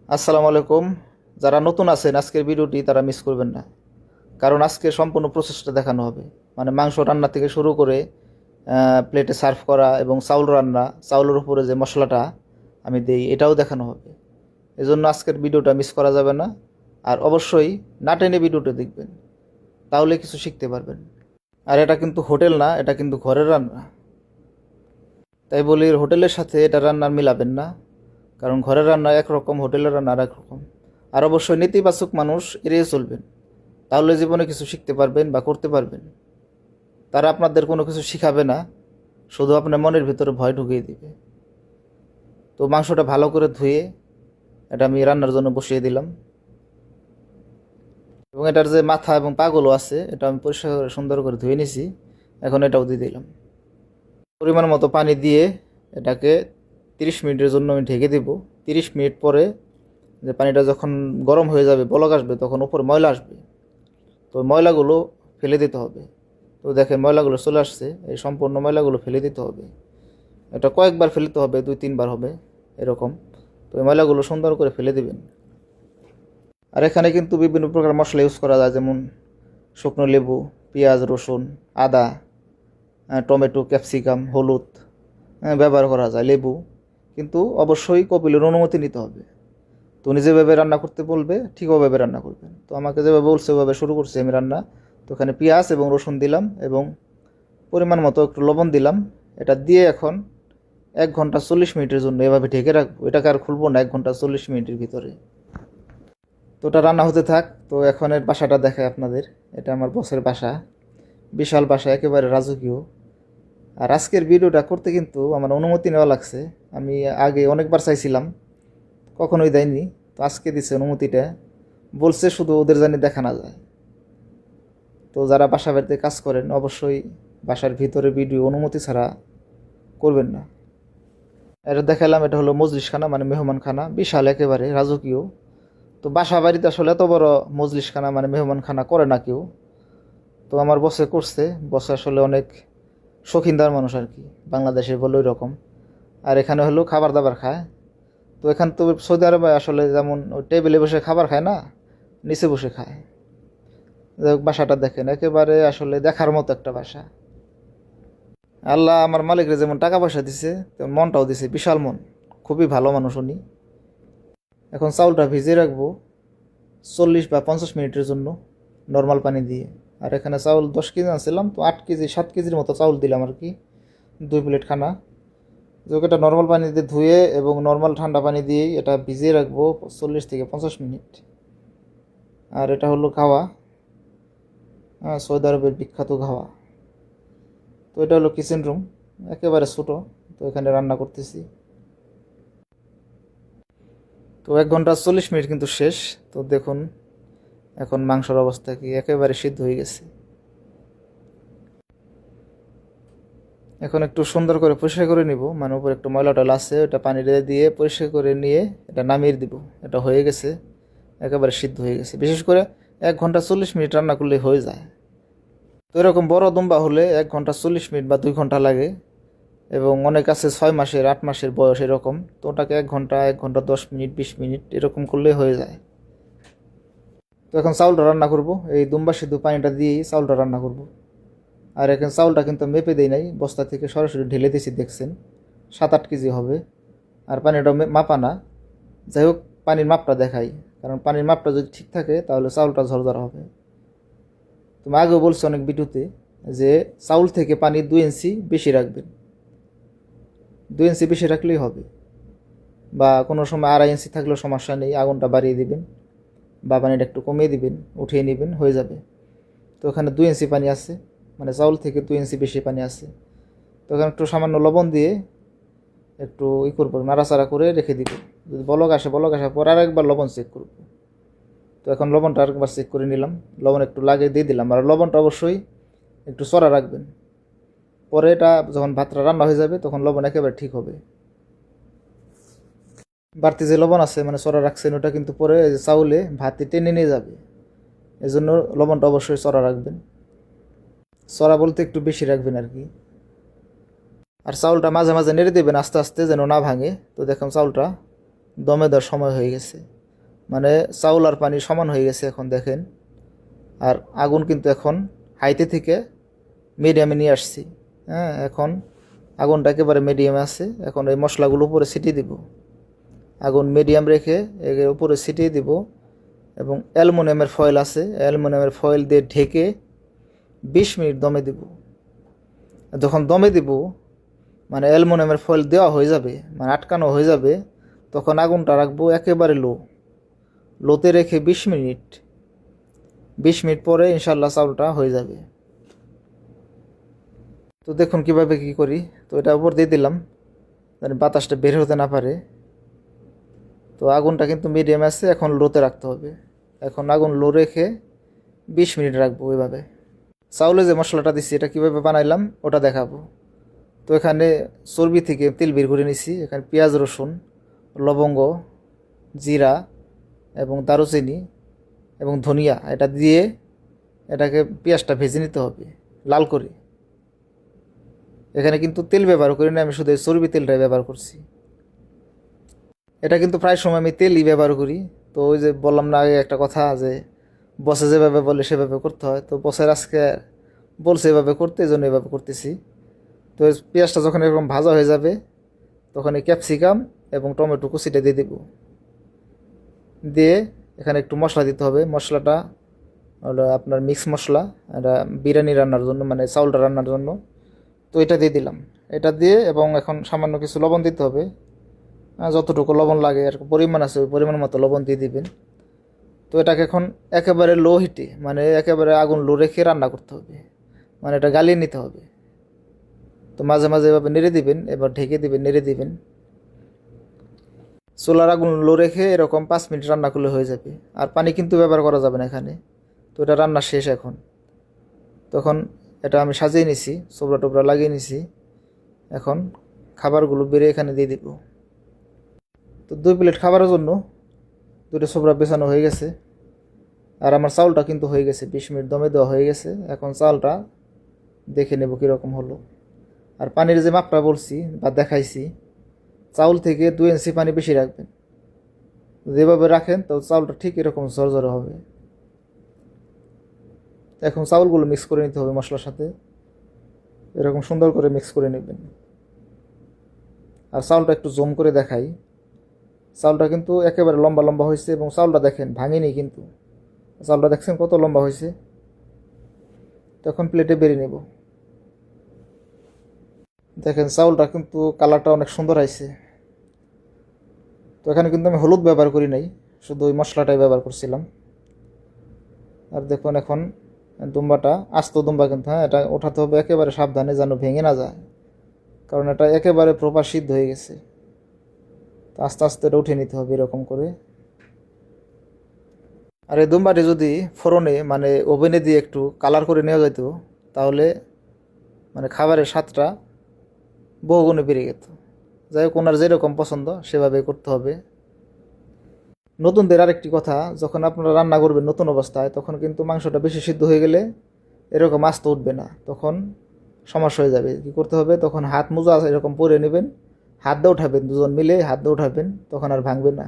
আসসালামু আলাইকুম। যারা নতুন আছেন আজকের ভিডিওটি তারা মিস করবেন না, কারণ আজকে সম্পূর্ণ প্রসেসটা দেখানো হবে। মানে মাংস রান্না থেকে শুরু করে প্লেটে সার্ভ করা এবং চাউল রান্না, চাউলের উপরে যে মশলাটা আমি দিই এটাও দেখানো হবে। এজন্য আজকের ভিডিওটা মিস করা যাবে না। আর অবশ্যই না টেনে ভিডিওটা দেখবেন, তাহলে কিছু শিখতে পারবেন। আর এটা কিন্তু হোটেল না, এটা কিন্তু ঘরের রান্না। তাই বলি হোটেলের সাথে এটা রান্নার মিলাবেন না, কারণ ঘরের রান্না একরকম, হোটেলের রান্না আর একরকম। আর অবশ্যই নেতিবাচক মানুষ এড়িয়ে চলবেন, তাহলে জীবনে কিছু শিখতে পারবেন বা করতে পারবেন। তারা আপনাদের কোনো কিছু শিখাবে না, শুধু আপনার মনের ভিতরে ভয় ঢুকিয়ে দিবে। তো মাংসটা ভালো করে ধুয়ে এটা আমি রান্নার জন্য বসিয়ে দিলাম, এবং এটার যে মাথা এবং পাগুলো আছে এটা আমি পরিষ্কার করে সুন্দর করে ধুয়ে নিছি। এখন এটাও দিয়ে দিলাম। পরিমাণ মতো পানি দিয়ে এটাকে 30 মিনিটের জন্য আমি ঢেকে দেব। 30 মিনিট পরে যে পানিটা যখন গরম হয়ে যাবে, বলক আসবে, তখন উপর ময়লা আসবে। তো ময়লাগুলো ফেলে দিতে হবে। তো দেখেন ময়লাগুলো চলে আসছে, এই সম্পূর্ণ ময়লাগুলো ফেলে দিতে হবে। এটা কয়েকবার ফেলতে হবে, 2-3 বার হবে এরকম। তো এই ময়লাগুলো সুন্দর করে ফেলে দিবেন। আর এখানে কিন্তু বিভিন্ন প্রকার মশলা ইউজ করা যায়, যেমন শুকনো লেবু, পেঁয়াজ, রসুন, আদা, টমেটো, ক্যাপসিকাম, হলুদ ব্যবহার করা যায়, লেবু। কিন্তু অবশ্যই কপিলের অনুমতি নিতে হবে। তো উনি যেভাবে রান্না করতে বলবে ঠিক ওভাবে রান্না করবেন। তো আমাকে যেভাবে বলছে ওভাবে শুরু করছি আমি রান্না। তো এখানে পেঁয়াজ এবং রসুন দিলাম এবং পরিমাণ মতো একটু লবণ দিলাম। এটা দিয়ে এখন 1 ঘন্টা 40 মিনিটের জন্য এভাবে ঢেকে রাখবো। এটাকে আর খুলবো না 1 ঘন্টা 40 মিনিটের ভিতরে। তো ওটা রান্না হতে থাক। তো এখন এর বাসাটা দেখায় আপনাদের। এটা আমার বসের বাসা, বিশাল বাসা, একেবারে রাজকীয়। আর আজকের ভিডিওটা করতে কিন্তু আমার অনুমতি নেওয়া লাগছে। আমি আগে অনেকবার চাইছিলাম, কখনোই দেয়নি। তো আজকে দিছে অনুমতিটা, বলছে শুধু ওদের জানি দেখা না যায়। তো যারা বাসা বাড়িতে কাজ করেন অবশ্যই বাসার ভিতরে ভিডিও অনুমতি ছাড়া করবেন না। এটা দেখালাম, এটা হলো মজলিসখানা, মানে মেহমানখানা, বিশাল একেবারে রাজকীয়। তো বাসা বাড়িতে আসলে এত বড় মজলিসখানা মানে মেহমানখানা করে না কেউ। তো আমার বসে করছে। বসে আসলে অনেক শৌখিনদার মানুষ আর কি, বাংলাদেশে বলে ওই রকম। আর এখানে হলো খাবার দাবার খায়। তো এখান তো সৌদি আরবে আসলে যেমন ওই টেবিলে বসে খাবার খায় না, নিচে বসে খায়। যাই হোক, বাসাটা দেখেন একেবারে আসলে দেখার মতো একটা বাসা। আল্লাহ আমার মালিকরে যেমন টাকা পয়সা দিছে তেমন মনটাও দিছে, বিশাল মন। খুবই ভালো মানুষ উনি। এখন চাউলটা ভিজিয়ে রাখবো 40 বা 50 মিনিটের জন্য নর্মাল পানি দিয়ে। আর এখানে চাউল 10 কেজি আনছিলাম, তো 8 কেজি 7 কেজির মতো চাউল দিলাম আর কি, 2 প্লেট খানা। যোগ এটা নর্মাল পানি দিয়ে ধুয়ে এবং নর্মাল ঠান্ডা পানি দিয়েই এটা ভিজিয়ে রাখবো 40 থেকে 50 মিনিট। আর এটা হলো খাওয়া, সৌদি আরবের বিখ্যাত খাওয়া। তো এটা হলো কিচেন রুম, একেবারে ছোটো। তো এখানে রান্না করতেছি। তো 1 ঘন্টা 40 মিনিট কিন্তু শেষ। তো দেখুন এখন মাংসের অবস্থা কি, একেবারে সিদ্ধ হয়ে গেছে। এখন একটু সুন্দর করে পরিষ্কার করে নিব, মানে উপরে একটু ময়লা টয়লা আছে, ওটা পানি দিয়ে পরিষ্কার করে নিয়ে এটা নামিয়ে দিব। এটা হয়ে গেছে, একেবারে সিদ্ধ হয়ে গেছে। বিশেষ করে 1 ঘন্টা 40 মিনিট রান্না করলে হয়ে যায়। তো এরকম বড় দুম্বা হলে 1 ঘন্টা 40 মিনিট বা 2 ঘন্টা লাগে, এবং অনেক আছে 6 মাসের 8 মাসের বয়স এরকম। তো ওটাকে 1 ঘন্টা 1 ঘন্টা 10 মিনিট 20 মিনিট এরকম করলে হয়ে যায়। তো এখন চাউলটা রান্না করব, এই দুম্বা সিদ্ধ পানিটা দিয়েই চাউলটা রান্না করব। আর এখন চাউলটা কিন্তু মেপে দেই নাই, বস্তা থেকে সরাসরি ঢেলে দিয়েছি, দেখছেন 7-8 কেজি হবে। আর পানিটা মাপা না। যাই হোক, পানির মাপটা দেখাই, কারণ পানির মাপটা যদি ঠিক থাকে তাহলে চাউলটা ঝরঝরা হবে। তুমি আগেও বলছো অনেক ভিডিওতে যে চাউল থেকে পানি 2 ইঞ্চি বেশি রাখবেন, 2 ইঞ্চি বেশি রাখলেই হবে। বা কোনো সময় 2.5 ইঞ্চি থাকলেও সমস্যা নেই, আগুনটা বাড়িয়ে দিবেন বা পানিটা একটু কমিয়ে দিবেন, উঠিয়ে নেবেন, হয়ে যাবে। তো ওখানে 2 ইঞ্চি পানি আছে, মানে চাউল থেকে 2 ইঞ্চি বেশি পানি আছে। তো ওখানে একটু সামান্য লবণ দিয়ে একটু করবো, নাড়াচাড়া করে রেখে দিব। যদি বলক আসে, বলক আসার পর আর একবার লবণ চেক করব। তো এখন লবণটা আরেকবার চেক করে নিলাম, লবণ একটু লাগিয়ে দিয়ে দিলাম। আর লবণটা অবশ্যই একটু চড়া রাখবেন, পরে এটা যখন ভাতটা রান্না হয়ে যাবে তখন লবণ একেবারে ঠিক হবে। বাড়তি যে লবণ আছে মানে চড়া রাখছেন, ওটা কিন্তু পরে চাউলে ভাতে টেনে নিয়ে যাবে। এই জন্য লবণটা অবশ্যই চড়া রাখবেন, চড়া বলতে একটু বেশি রাখবেন আর কি। আর চাউলটা মাঝে মাঝে নেড়ে দেবেন আস্তে আস্তে, যেন না ভাঙে। তো দেখুন চাউলটা দমে দেওয়ার সময় হয়ে গেছে। মানে চাউল আর পানি সমান হয়ে গেছে এখন দেখেন। আর আগুন কিন্তু এখন হাইতে থেকে মিডিয়ামে নিয়ে আসছি। হ্যাঁ, এখন আগুনটা একেবারে মিডিয়ামে আছে। এখন এই মশলাগুলো উপরে ছিটিয়ে দিব। আগুন মিডিয়াম রেখে এর উপরে ছিটিয়ে দিব এবং অ্যালুমিনিয়ামের ফয়েল আছে, অ্যালুমিনিয়ামের ফয়েল দিয়ে ঢেকে 20 মিনিট দমে দিব। যখন দমে দিব মানে অ্যালুমিনিয়ামের ফয়েল দেওয়া হয়ে যাবে, মানে আটকানো হয়ে যাবে, তখন আগুনটা রাখবো একেবারে লোতে রেখে 20 মিনিট। 20 মিনিট পরে ইনশাল্লাহ চাউলটা হয়ে যাবে। তো দেখুন কিভাবে কি করি। তো এটা উপর দিয়ে দিলাম যেন বাতাসটা বের হতে না পারে। তো আগুনটা কিন্তু মিডিয়াম আছে, এখন লোতে রাখতে হবে। এখন আগুন লো রেখে 20 মিনিট রাখবো ওইভাবে। চাউলে যে মশলাটা দিচ্ছি এটা কীভাবে বানাইলাম ওটা দেখাবো। তো এখানে চর্বি থেকে তেল বের করে নিছি। এখানে পেঁয়াজ, রসুন, লবঙ্গ, জিরা এবং দারুচিনি এবং ধনিয়া এটা দিয়ে এটাকে পেঁয়াজটা ভেজে নিতে হবে লাল করে। এখানে কিন্তু তেল ব্যবহার করি না, আমি শুধু চর্বি তেলটাই ব্যবহার করছি। এটা কিন্তু প্রায় সময় আমি তেলই ব্যবহার করি। তো ওই যে বললাম না আগে একটা কথা, যে বসে যেভাবে বলে সেভাবে করতে হয়। তো বসের আজকে বলছে এভাবে করতে, এই জন্য এভাবে করতেছি। তো পেঁয়াজটা যখন এরকম ভাজা হয়ে যাবে তখন এই ক্যাপসিকাম এবং টমেটো কুচিটা দিয়ে দেব। দিয়ে এখানে একটু মশলা দিতে হবে। মশলাটা হলো আপনার মিক্স মশলা, এটা বিরিয়ানি রান্নার জন্য, মানে চাউলটা রান্নার জন্য। তো এটা দিয়ে দিলাম। এটা দিয়ে এবং এখন সামান্য কিছু লবণ দিতে হবে। যতটুকু লবণ লাগে আর পরিমাণ আছে ওই পরিমাণ মতো লবণ দিয়ে দিবেন। তো এটাকে এখন একেবারে লো হিটে, মানে একেবারে আগুন লো রেখে রান্না করতে হবে, মানে এটা গালিয়ে নিতে হবে। তো মাঝে মাঝে এভাবে নেড়ে দিবেন, এবার ঢেকে দিবেন, নেড়ে দিবেন। চুলার আগুন লো রেখে এরকম 5 মিনিট রান্না করলে হয়ে যাবে। আর পানি কিন্তু ব্যবহার করা যাবে না এখানে। তো এটা রান্না শেষ এখন। তখন এটা আমি সাজিয়ে নিছি, চোবড়া টোবড়া লাগিয়ে নিছি। এখন খাবারগুলো বেড়ে এখানে দিয়ে দিব। তো 2 প্লেট খাবারের জন্য 2টা চোবড়া বেছানো হয়ে গেছে। আর আমার চাউলটা কিন্তু হয়ে গেছে, 20 মিনিট দমে দেওয়া হয়ে গেছে। এখন চালটা দেখে নেব কীরকম হলো। আর পানির যে মাপটা বলছি বা দেখাইছি, চাউল থেকে 2 ইঞ্চি পানি বেশি রাখবেন। যেভাবে রাখেন তো চাউলটা ঠিক এরকম ঝরঝরে হবে। এখন চাউলগুলো মিক্স করে নিতে হবে মশলার সাথে, এরকম সুন্দর করে মিক্স করে নেবেন। আর চাউলটা একটু জম করে দেখাই। চাউলটা কিন্তু একেবারে লম্বা লম্বা হয়েছে এবং চাউলটা দেখেন ভাঙেনি কিন্তু। চাউলটা দেখছেন কত লম্বা হয়েছে। তখন প্লেটে বেড়ে নেব। দেখেন চাউলটা কিন্তু কালারটা অনেক সুন্দর হয়েছে। তো এখানে কিন্তু আমি হলুদ ব্যবহার করি নাই, শুধু ওই মশলাটাই ব্যবহার করছিলাম। আর দেখুন এখন দুম্বাটা আস্ত দুম্বা কিন্তু, হ্যাঁ, এটা ওঠাতে হবে একেবারে সাবধানে যেন ভেঙে না যায়, কারণ এটা একেবারে প্রপার সিদ্ধ হয়ে গেছে। তো আস্তে আস্তে এটা উঠে নিতে হবে এরকম করে। আর এই দুম্বাটি যদি ফোড়নে মানে ওভেনে দিয়ে একটু কালার করে নেওয়া যেত তাহলে মানে খাবারের স্বাদটা বহুগুণে বেড়ে যেত। যাই হোক, ওনার যেরকম পছন্দ সেভাবে করতে হবে। নতুনদের আরেকটি কথা, যখন আপনারা রান্না করবেন নতুন অবস্থায় তখন কিন্তু মাংসটা বেশি সিদ্ধ হয়ে গেলে এরকম আস্ত উঠবে না, তখন সমস্যা হয়ে যাবে। কী করতে হবে, তখন হাত মোজা এরকম পরে নেবেন, হাত দিয়ে উঠাবেন, দুজন মিলে হাত দিয়ে উঠাবেন, তখন আর ভাঙবে না।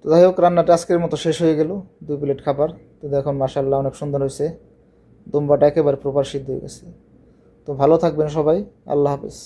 তো যাই হোক, রান্নাটা আজকের মতো শেষ হয়ে গেল। 2 প্লেট খাবার। তো দেখুন মাশাআল্লাহ অনেক সুন্দর হয়েছে, দুম্বাটা একেবারে প্রপার সিদ্ধ হয়ে গেছে। তো ভালো থাকবেন সবাই, আল্লাহ হাফেজ।